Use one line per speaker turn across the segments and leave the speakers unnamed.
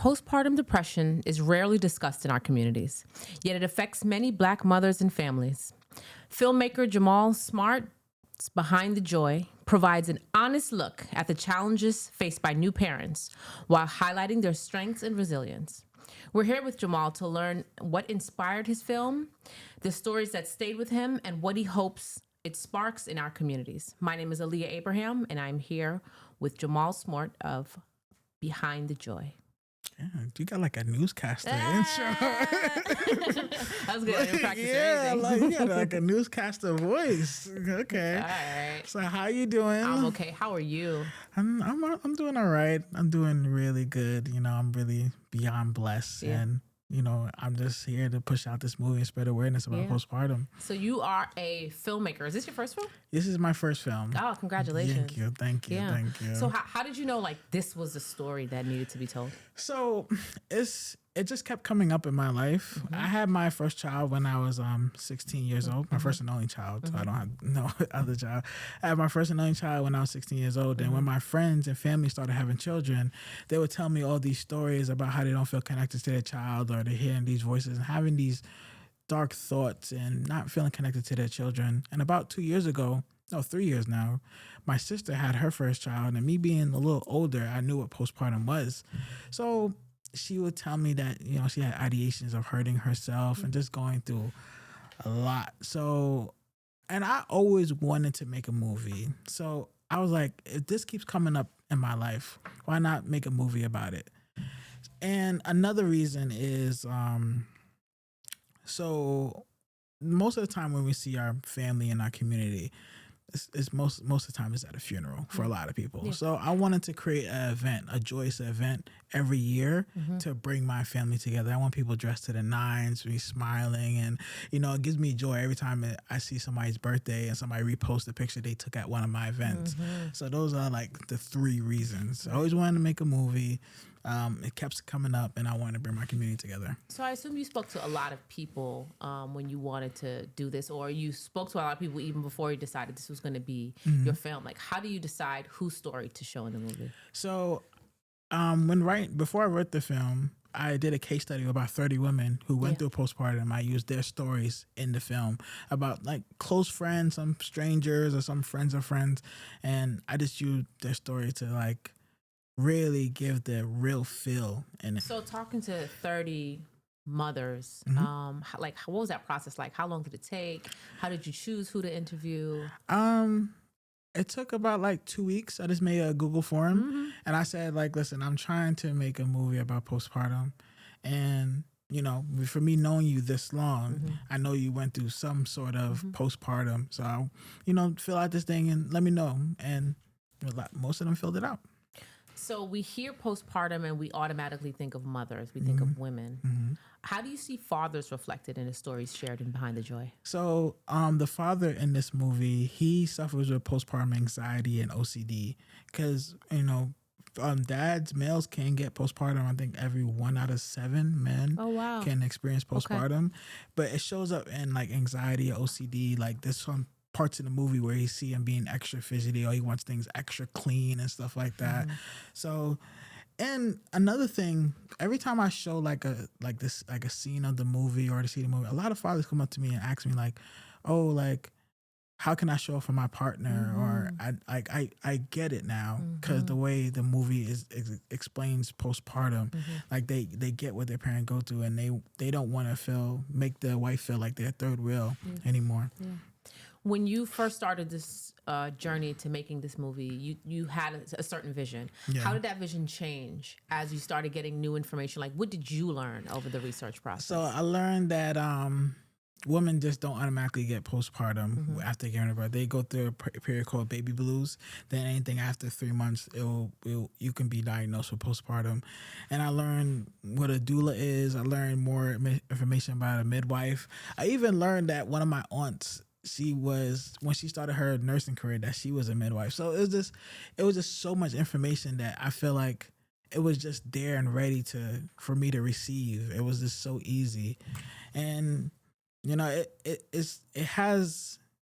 Postpartum depression is rarely discussed in our communities, yet it affects many Black mothers and families. Filmmaker Jamal Smart's Behind the Joy provides an honest look at the challenges faced by new parents while highlighting their strengths and resilience. We're here with Jamal to learn what inspired his film, the stories that stayed with him, and what he hopes it sparks in our communities. My name is Aleeia Abraham, and I'm here with Jamal Smart of Behind the Joy.
Yeah, you got like a newscaster intro.
I was good. I didn't practice anything.
Like you got like a newscaster voice. Okay.
All right.
So how you doing?
I'm okay. How are you?
I'm doing all right. I'm doing really good. You know, I'm really beyond blessed, and you know, I'm just here to push out this movie and spread awareness about postpartum.
So you are a filmmaker. Is this your first film?
This is my first film.
Oh, congratulations.
Thank you.
So how did you know like this was a story that needed to be told?
So it just kept coming up in my life.
Mm-hmm.
I had my first child when I was 16 years old, my first and only child. So I don't have no other child. I had my first and only child when I was 16 years old. And when my friends and family started having children, they would tell me all these stories about how they don't feel connected to their child, or they're hearing these voices and having these dark thoughts and not feeling connected to their children. And about 3 years now, my sister had her first child, and me being a little older, I knew what postpartum was. So she would tell me that, you know, she had ideations of hurting herself and just going through a lot. So, and I always wanted to make a movie. So I was like, if this keeps coming up in my life, why not make a movie about it? And another reason is, so most of the time when we see our family in our community, it's most of the time it's at a funeral for a lot of people. Yeah. So I wanted to create an event, a joyous event every year to bring my family together. I want people dressed to the nines, be smiling, and you know, it gives me joy every time I see somebody's birthday and somebody reposts a picture they took at one of my events. So those are like the three reasons. I always wanted to make a movie. It kept coming up, and I wanted to bring my community together.
So I assume you spoke to a lot of people when you wanted to do this, or you spoke to a lot of people even before you decided this was going to be your film. Like, how do you decide whose story to show in the movie?
So before I wrote the film, I did a case study of about 30 women who went through postpartum. I used their stories in the film about like close friends, some strangers, or some friends of friends, and I just used their story to like really give the real feel in it. So
talking to 30 mothers, like what was that process like? How long did it take? How did you choose who to interview?
It took about like 2 weeks. I just made a Google form and I said like, listen, I'm trying to make a movie about postpartum, and you know, for me knowing you this long, I know you went through some sort of postpartum. So, you know, fill out this thing and let me know. And most of them filled it out.
So we hear postpartum and we automatically think of mothers. We think of women. How do you see fathers reflected in the stories shared in Behind the Joy?
So the father in this movie, he suffers with postpartum anxiety and OCD because, you know, males can get postpartum. I think every 1 out of 7 men can experience postpartum. But it shows up in like anxiety or OCD. Like there's some parts in the movie where you see him being extra fidgety, or he wants things extra clean and stuff like that. So, and another thing, every time I show like a scene of the movie or to see the movie, a lot of fathers come up to me and ask me like, oh, like, how can I show up for my partner? Or I get it now because the way the movie explains postpartum, like they get what their parents go through, and they don't want to make the wife feel like they're third wheel anymore. Yeah.
When you first started this journey to making this movie, you had a certain vision. Yeah. How did that vision change as you started getting new information? Like, what did you learn over the research process?
So I learned that women just don't automatically get postpartum after giving birth. They go through a period called baby blues. Then anything after 3 months, you can be diagnosed with postpartum. And I learned what a doula is. I learned more information about a midwife. I even learned that one of my aunts, when she started her nursing career, that she was a midwife. So it was just so much information that I feel like it was just there and ready for me to receive. It was just so easy. And you know, it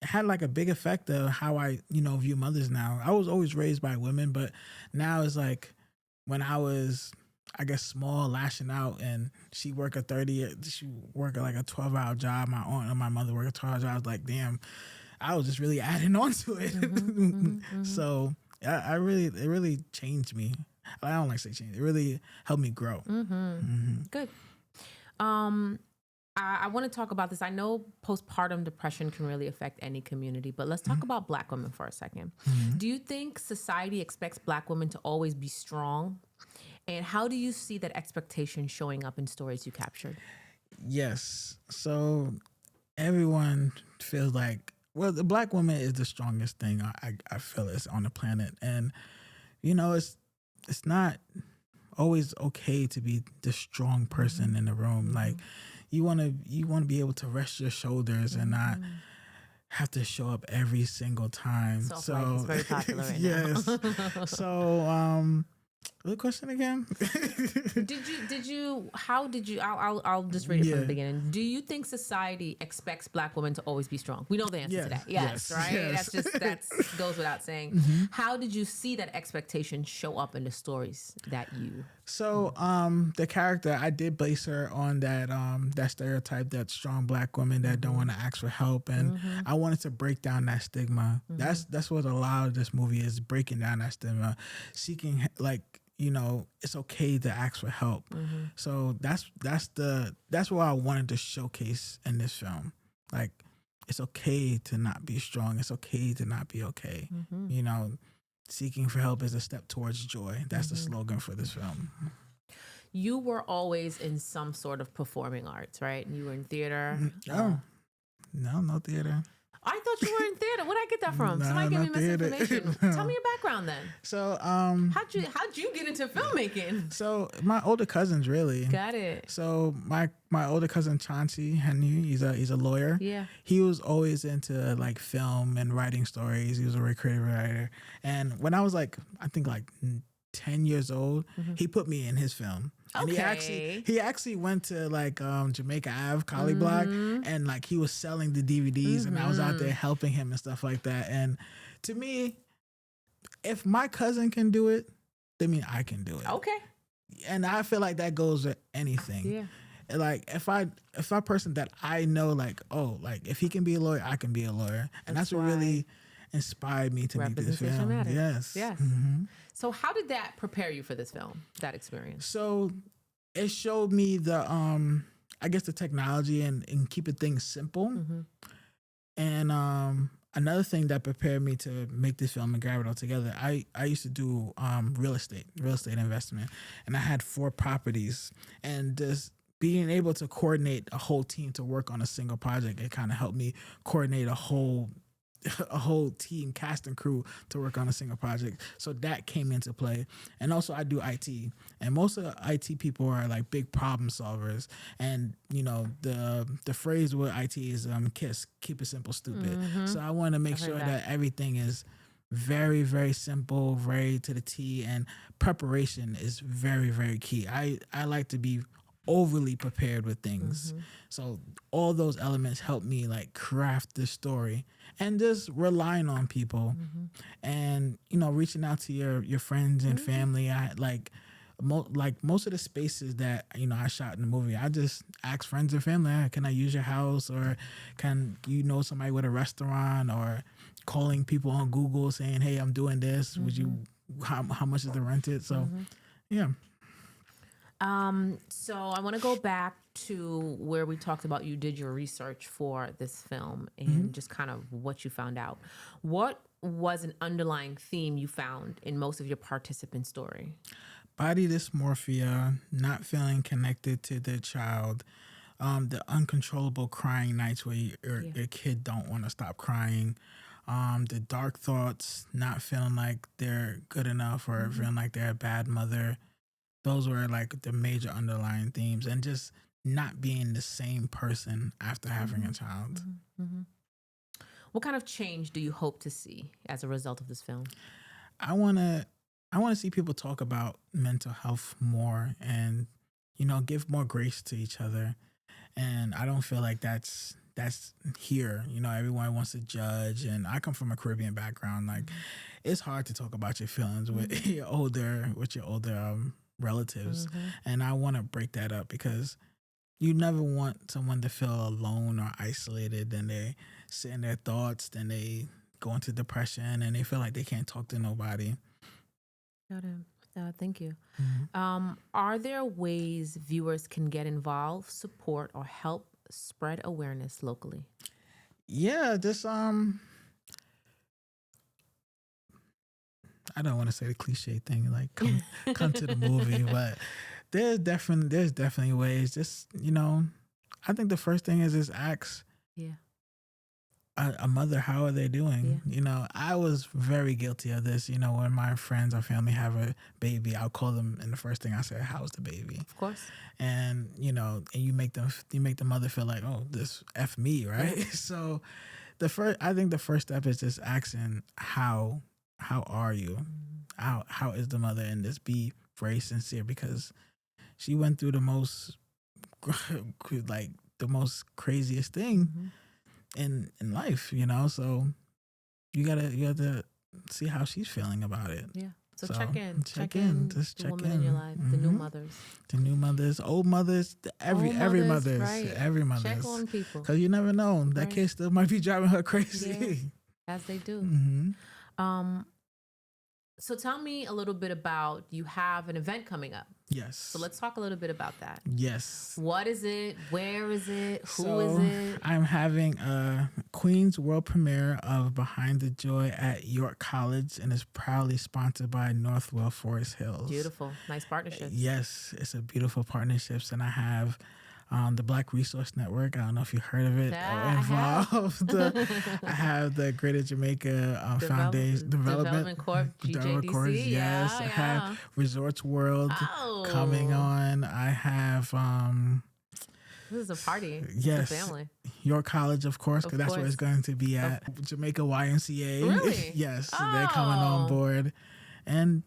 had like a big effect of how I, you know, view mothers now. I was always raised by women, but now it's like when I I guess small, lashing out, and she work like a 12-hour job. My aunt and my mother work a 12-hour job. I was like, damn, I was just really adding on to it. So it really changed me. I don't like to say change. It really helped me grow.
Good. I want to talk about this. I know postpartum depression can really affect any community, but let's talk about Black women for a second. Do you think society expects Black women to always be strong? And how do you see that expectation showing up in stories you captured? Yes.
So everyone feels like, well, the Black woman is the strongest thing I feel is on the planet. And, it's not always okay to be the strong person in the room. Like, you want to be able to rest your shoulders and not have to show up every single time.
Self-life is very popular right
yes.
now.
So, the question again?
I'll just read it from the beginning. Do you think society expects Black women to always be strong? We know the answer to that. Yes, right?
Yes.
That goes without saying. How did you see that expectation show up in the stories that you...
So, the character, I did base her on that stereotype, that strong Black women that don't want to ask for help. And I wanted to break down that stigma. That's what a lot of this movie is, breaking down that stigma, seeking, like, it's okay to ask for help. So that's what I wanted to showcase in this film. Like, it's okay to not be strong. It's okay to not be okay. Seeking for help is a step towards joy. That's the slogan for this film.
You were always in some sort of performing arts, right? You were in theater.
No theater.
I thought you were in theater. Where did I get that from? Somebody give me misinformation. Tell me your background then.
So,
how'd you get into filmmaking?
So my older cousins, really.
Got it.
So my older cousin Chauncey Henry, he's a lawyer.
Yeah.
He was always into like film and writing stories. He was a very creative writer. And when I was I think 10 years old, he put me in his film. And he actually went to Jamaica Ave, Collie Block, and he was selling the DVDs, and I was out there helping him and stuff like that. And to me, if my cousin can do it, that means I can do it.
Okay.
And I feel like that goes with anything.
Yeah.
Like if a person that I know, if he can be a lawyer, I can be a lawyer, and that's what really inspired me to make this film.
Matters. Yes. So how did that prepare you for this film, that experience?
So it showed me the technology and keeping things simple. And another thing that prepared me to make this film and grab it all together, I used to do real estate investment, and I had 4 properties, and just being able to coordinate a whole team to work on a single project, it kind of helped me coordinate a whole team, cast and crew to work on a single project. So that came into play. And also I do IT, and most of the IT people are big problem solvers. And the phrase with IT is KISS, keep it simple, stupid. So I want to make sure that everything is very, very simple, very to the T, and preparation is very, very key. I like to be overly prepared with things. So all those elements help me craft this story, and just relying on people and reaching out to your friends and family. I most of the spaces that I shot in the movie, I just ask friends and family, can I use your house, or can somebody with a restaurant, or calling people on Google saying, hey, I'm doing this, would you how much is the rented? So yeah.
So I want to go back to where we talked about you did your research for this film and just kind of what you found out. What was an underlying theme you found in most of your participant story?
Body dysmorphia, not feeling connected to their child, the uncontrollable crying nights where your kid don't want to stop crying, the dark thoughts, not feeling like they're good enough, or feeling like they're a bad mother. Those were the major underlying themes, and just not being the same person after having a child.
What kind of change do you hope to see as a result of this film?
I want to see people talk about mental health more, and give more grace to each other. And I don't feel like that's here. Everyone wants to judge, and I come from a Caribbean background. It's hard to talk about your feelings with your older relatives. And I want to break that up because you never want someone to feel alone or isolated. Then they sit in their thoughts, then they go into depression and they feel like they can't talk to nobody.
Got it. Thank you. Are there ways viewers can get involved, support, or help spread awareness locally?
Yeah, just I don't want to say the cliche thing like come to the movie, but there's definitely ways. Just I think the first thing is just ask a mother, how are they doing? I was very guilty of this. When my friends or family have a baby, I'll call them and the first thing I say, how's the baby?
Of course.
And and you make the mother feel like, oh, this F me, right? So I think the first step is just asking how are you? How is the mother? And just be very sincere because she went through the most craziest thing in life, so you have to see how she's feeling about it.
So check in
just
the
check
woman
in
in your life, the new mothers,
old mothers, every mothers,
right.
every mothers.
Check on people
because you never know, that kid still might be driving her crazy.
as they do. So tell me a little bit about, you have an event coming up.
Yes.
So let's talk a little bit about that.
Yes.
What is it? Where is it? Who is it?
I'm having a Queen's world premiere of Behind the Joy at York College, and it's proudly sponsored by Northwell Forest Hills.
Beautiful. Nice partnerships.
Yes, it's a beautiful partnerships, and I have the BlaQue Resource Network. I don't know if you heard of it or involved. I have the Greater Jamaica Foundation
Development Corp, GJDC.
Yes, I have Resorts World coming on. I have
this is a party.
Yes,
it's a family.
York College, of course, because that's where it's going to be at. Jamaica YMCA.
Really?
Yes, they're coming on board, and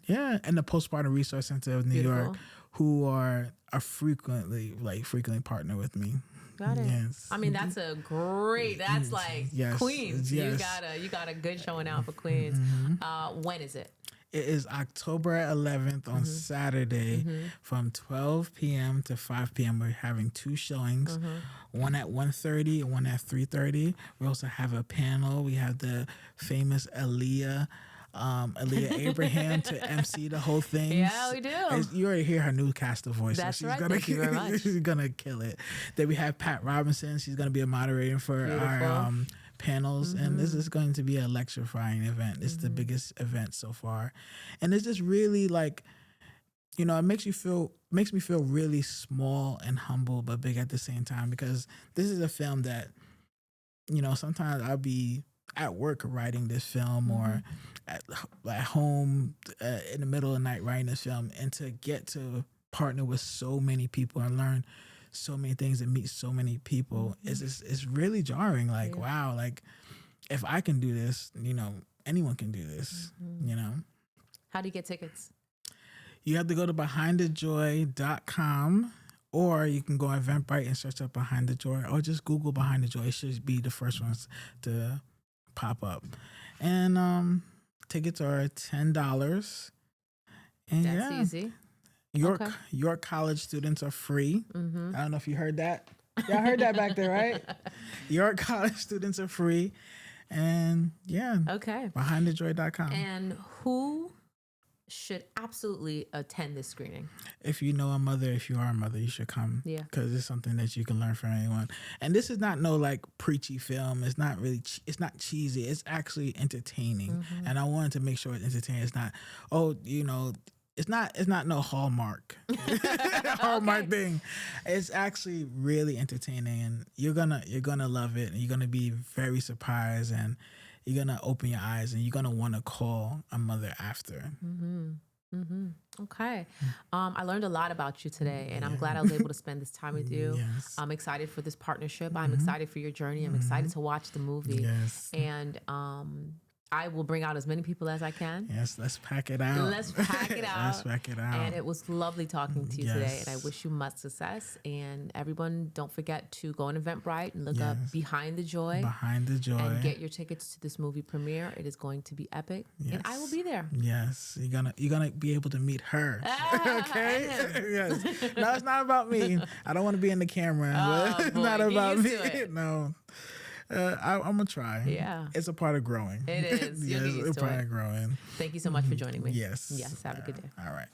and the Postpartum Resource Center of New York, who are frequently partner with me.
Got it. Yes. I mean, that's like Queens.
Yes.
You got a good showing out for Queens. When is it?
It is October 11th on Saturday from 12 p.m. to 5 p.m. We're having two showings, one at 1:30 and one at 3:30. We also have a panel. We have the famous Aleeia Abraham to MC the whole thing.
Yeah, we do.
You already hear her new cast of voice.
That's
so
right. Thank you very much.
She's gonna kill it. Then we have Pat Robinson. She's gonna be a moderator for our panels, and this is going to be an electrifying event. It's the biggest event so far, and it's just really it makes me feel really small and humble, but big at the same time, because this is a film that sometimes I'll be at work writing this film or at home in the middle of the night writing this film, and to get to partner with so many people and learn so many things and meet so many people it's really jarring. Wow, if I can do this, anyone can do this.
How do you get tickets?
You have to go to behindthejoy.com, or you can go on Eventbrite and search up Behind the Joy, or just Google Behind the Joy. It should be the first ones to pop up. And tickets are $10. And
that's easy.
York College students are free. I don't know if you heard that. Y'all heard that back there, right? York College students are free. And behindthejoy.com.
And who should absolutely attend this screening?
If you are a mother, you should come. Yeah. Because it's something that you can learn from anyone. And this is not no preachy film. It's not really, it's not cheesy. It's actually entertaining. And I wanted to make sure it's entertaining. It's not, it's not no Hallmark thing. It's actually really entertaining, and you're gonna love it, and you're gonna be very surprised, and you're gonna open your eyes, and you're gonna want to call a mother after.
Okay. I learned a lot about you today, and I'm glad I was able to spend this time with you.
Yes.
I'm excited for this partnership. I'm excited for your journey. I'm excited to watch the movie.
Yes.
And I will bring out as many people as I can.
Yes, let's pack it out.
Let's pack it out.
Let's pack it out.
And it was lovely talking to you
Yes.
today. And I wish you much success. And everyone, don't forget to go on Eventbrite and look up Behind the Joy.
Behind the Joy.
And get your tickets to this movie premiere. It is going to be epic.
Yes.
And I will be there.
Yes. You're gonna be able to meet her. Okay? Yes. No, it's not about me. I don't want to be in the camera.
Oh,
It's
boy,
not
get
about
used
me.
to it.
No. I'm gonna try.
Yeah.
It's a part of growing.
It is. You'll
Yes,
get used
it's a
to
part
it.
of growing.
Thank you so much for joining me.
Yes.
Yes. Have a good day.
All right.